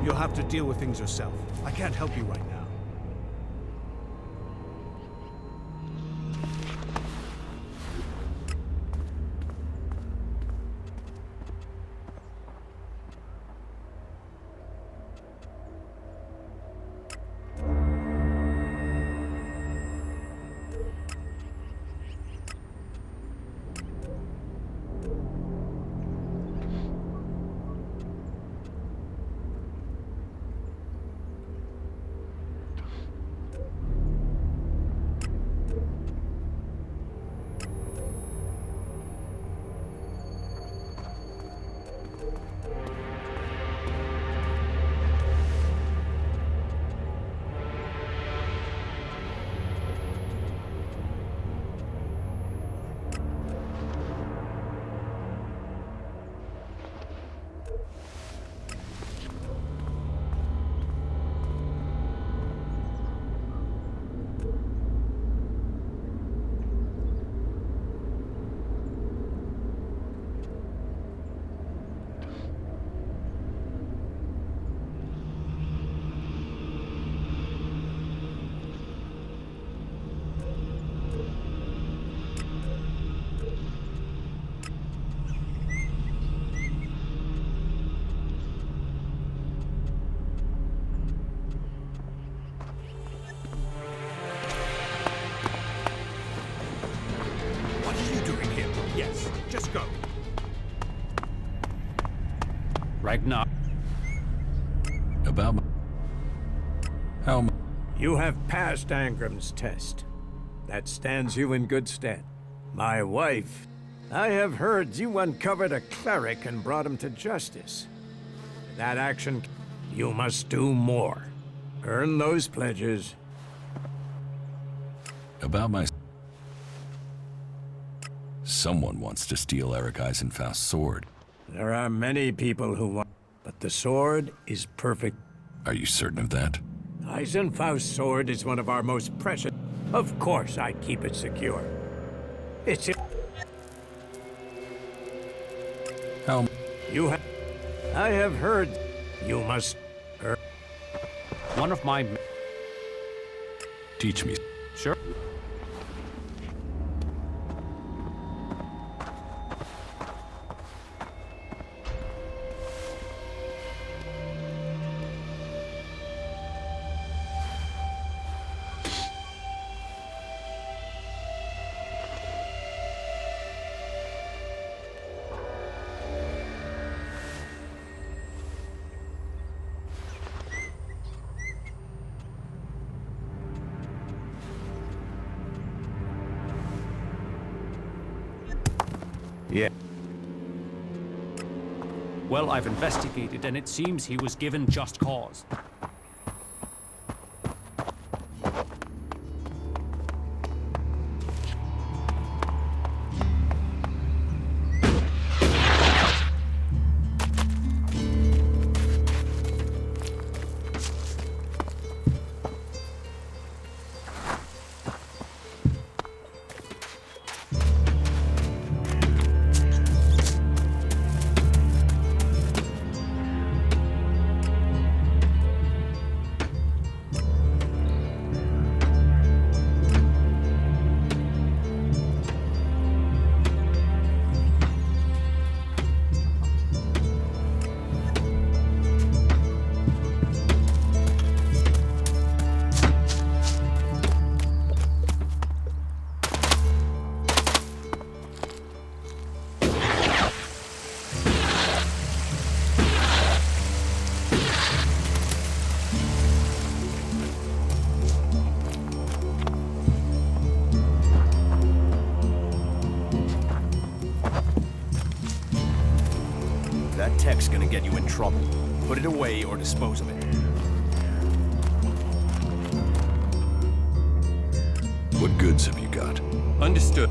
C: You'll have to deal with things yourself. I can't help you right now.
K: Ragnar.
B: About my... How much?
F: You have passed Angram's test. That stands you in good stead. My wife, I have heard you uncovered a cleric and brought him to justice. That action, you must do more. Earn those pledges.
B: About my... Someone wants to steal Eric Eisenfaust's sword.
F: There are many people who want, but the sword is perfect.
B: Are you certain of that?
F: Eisenfaust's sword is one of our most precious. Of course I'd keep it secure. It's...
B: How...
F: You have... I have heard... You must...
K: One of my...
B: Teach me.
K: Sure.
F: Yeah.
K: Well, I've investigated, and it seems he was given just cause.
S: That tech's gonna get you in trouble. Put it away or dispose of it.
B: What goods have you got?
C: Understood.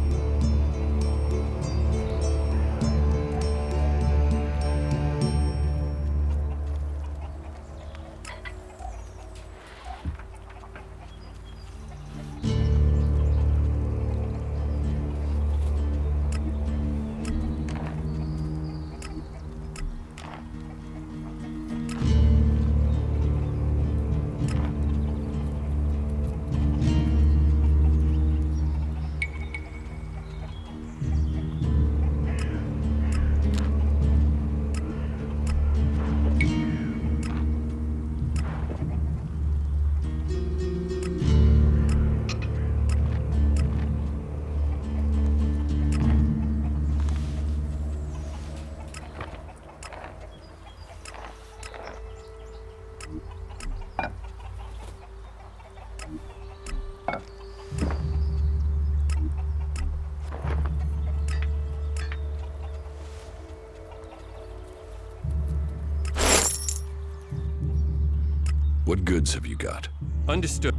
B: What goods have you got?
C: Understood.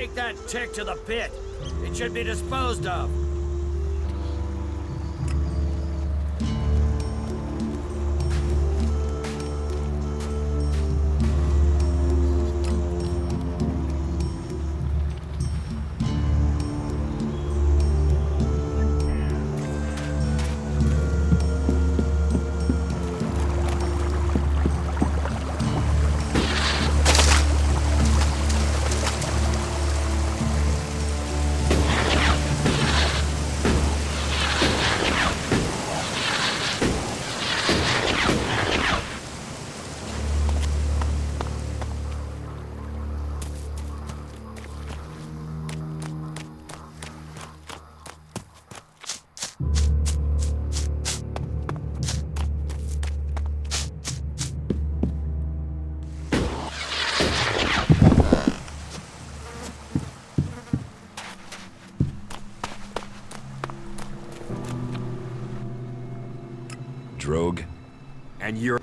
F: Take that tick to the pit. It should be disposed of.
B: Drogue.
N: And you're...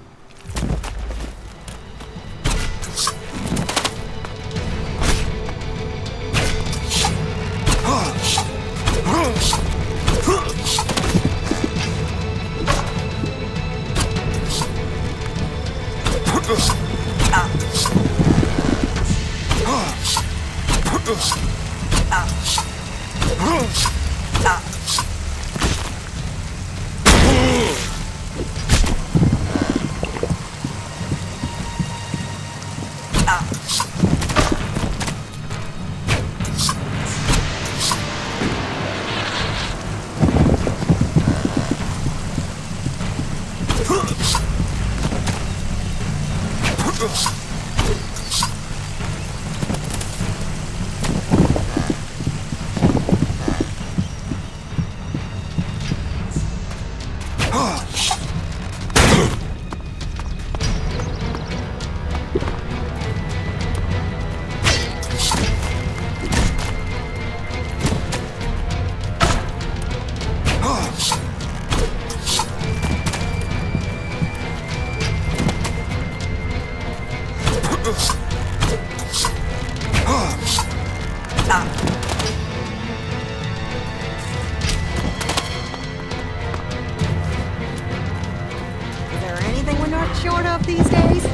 L: Short of these days?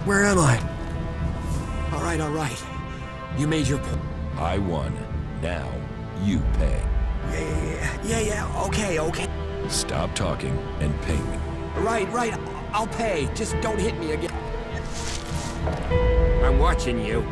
N: Where am I? All right. You made your point.
B: I won. Now, you pay.
N: Yeah, okay.
B: Stop talking and pay me.
N: Right, I'll pay. Just don't hit me again. I'm watching you.